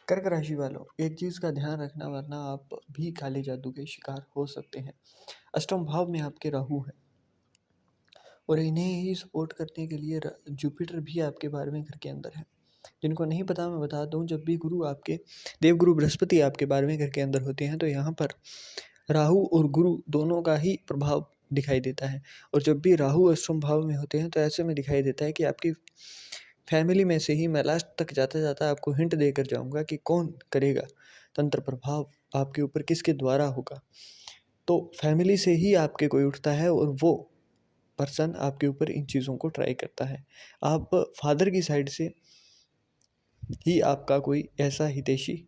कर्क राशि वालों, एक चीज़ का ध्यान रखना वरना आप भी काले जादू के शिकार हो सकते हैं। अष्टम भाव में आपके राहु है और इन्हें ही सपोर्ट करने के लिए जुपिटर भी आपके 12वें घर के अंदर है। जिनको नहीं पता मैं बता दूं, जब भी गुरु आपके देवगुरु बृहस्पति आपके 12वें घर के अंदर होते हैं तो यहाँ पर राहु और गुरु दोनों का ही प्रभाव दिखाई देता है। और जब भी राहु अष्टम भाव में होते हैं तो ऐसे में दिखाई देता है कि आपकी फैमिली में से ही मैं लास्ट तक जाता जाता आपको हिंट देकर जाऊंगा कि कौन करेगा तंत्र प्रभाव आपके ऊपर, किसके द्वारा होगा। तो फैमिली से ही आपके कोई उठता है और वो पर्सन आपके ऊपर इन चीज़ों को ट्राई करता है। आप फादर की साइड से ही आपका कोई ऐसा हितैषी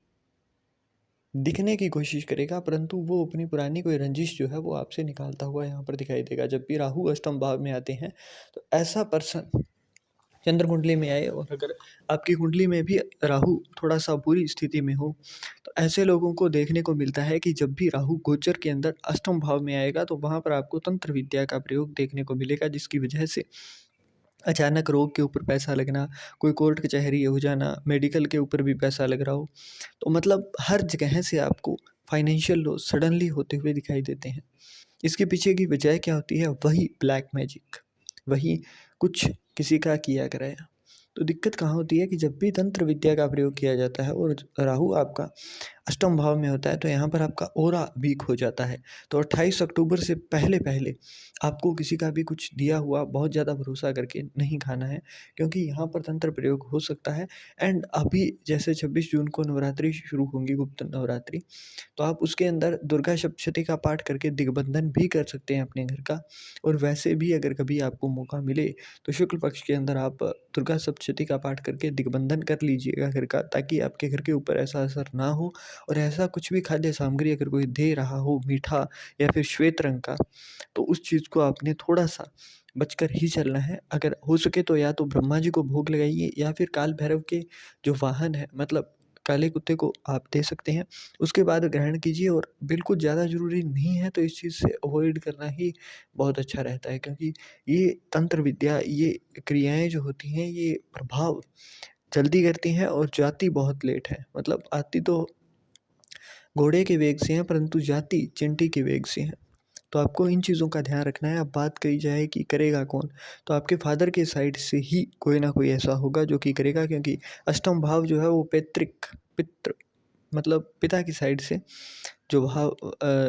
दिखने की कोशिश करेगा, परंतु वो अपनी पुरानी कोई रंजिश जो है वो आपसे निकालता हुआ यहाँ पर दिखाई देगा। जब भी राहु अष्टम भाव में आते हैं तो ऐसा पर्सन चंद्र कुंडली में आए और अगर आपकी कुंडली में भी राहु थोड़ा सा बुरी स्थिति में हो तो ऐसे लोगों को देखने को मिलता है कि जब भी राहु गोचर के अंदर अष्टम भाव में आएगा तो वहाँ पर आपको तंत्र विद्या का प्रयोग देखने को मिलेगा, जिसकी वजह से अचानक रोग के ऊपर पैसा लगना, कोई कोर्ट कचहरी हो जाना, मेडिकल के ऊपर भी पैसा लग रहा हो, तो मतलब हर जगह से आपको फाइनेंशियल लॉस सडनली होते हुए दिखाई देते हैं। इसके पीछे की वजह क्या होती है? वही ब्लैक मैजिक, वही कुछ किसी का किया कराया। तो दिक्कत कहाँ होती है कि जब भी तंत्र विद्या का प्रयोग किया जाता है और राहु आपका अष्टम भाव में होता है तो यहाँ पर आपका ऑरा वीक हो जाता है। तो 28 अक्टूबर से पहले पहले आपको किसी का भी कुछ दिया हुआ बहुत ज़्यादा भरोसा करके नहीं खाना है, क्योंकि यहाँ पर तंत्र प्रयोग हो सकता है। एंड अभी जैसे 26 जून को नवरात्रि शुरू होंगी, गुप्त नवरात्रि, तो आप उसके अंदर दुर्गा सप्तशती का पाठ करके दिग्बंधन भी कर सकते हैं अपने घर का। और वैसे भी अगर कभी आपको मौका मिले तो शुक्ल पक्ष के अंदर आप दुर्गा सप्तशती का पाठ करके दिग्बंधन कर लीजिएगा घर का, ताकि आपके घर के ऊपर ऐसा असर ना हो। और ऐसा कुछ भी खाद्य सामग्री अगर कोई दे रहा हो मीठा या फिर श्वेत रंग का, तो उस चीज़ को आपने थोड़ा सा बचकर ही चलना है। अगर हो सके तो या तो ब्रह्मा जी को भोग लगाइए या फिर काल भैरव के जो वाहन है, मतलब काले कुत्ते को आप दे सकते हैं। उसके बाद ग्रहण कीजिए और बिल्कुल ज़्यादा ज़रूरी नहीं है तो इस चीज़ से अवॉइड करना ही बहुत अच्छा रहता है, क्योंकि ये तंत्र विद्या, ये क्रियाएँ जो होती हैं ये प्रभाव जल्दी करती हैं और जाती बहुत लेट है। मतलब आती तो घोड़े के वेग से हैं परंतु जाती चींटी के वेग से हैं। तो आपको इन चीज़ों का ध्यान रखना है। अब बात करी जाए कि करेगा कौन, तो आपके फादर के साइड से ही कोई ना कोई ऐसा होगा जो कि करेगा, क्योंकि अष्टम भाव जो है वो पैतृक पितृ मतलब पिता की साइड से जो भाव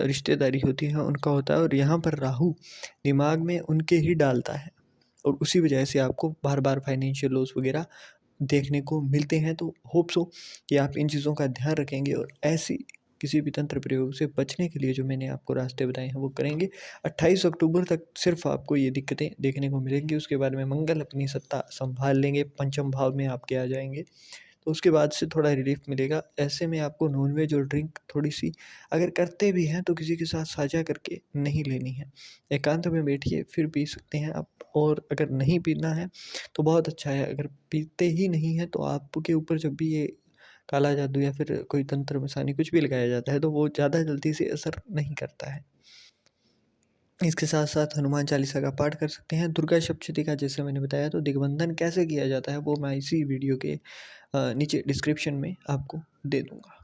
रिश्तेदारी होती है उनका होता है। और यहाँ पर राहु दिमाग में उनके ही डालता है और उसी वजह से आपको बार बार फाइनेंशियल लॉस वगैरह देखने को मिलते हैं। तो होप सो कि आप इन चीज़ों का ध्यान रखेंगे और ऐसी किसी भी तंत्र प्रयोग से बचने के लिए जो मैंने आपको रास्ते बताए हैं वो करेंगे। 28 अक्टूबर तक सिर्फ आपको ये दिक्कतें देखने को मिलेंगी, उसके बाद में मंगल अपनी सत्ता संभाल लेंगे, पंचम भाव में आपके आ जाएंगे, तो उसके बाद से थोड़ा रिलीफ मिलेगा। ऐसे में आपको नॉनवेज और ड्रिंक थोड़ी सी अगर करते भी हैं तो किसी के साथ साझा करके नहीं लेनी है। एकांत में बैठिए फिर पी सकते हैं आप, और अगर नहीं पीना है तो बहुत अच्छा है। अगर पीते ही नहीं हैं तो आपके ऊपर जब भी ये काला जादू या फिर कोई तंत्र मसानी कुछ भी लगाया जाता है तो वो ज़्यादा जल्दी से असर नहीं करता है। इसके साथ-साथ हनुमान चालीसा का पाठ कर सकते हैं। दुर्गा सप्तशती का जैसे मैंने बताया, तो दिग्बंधन कैसे किया जाता है वो मैं इसी वीडियो के नीचे डिस्क्रिप्शन में आपको दे दूँगा।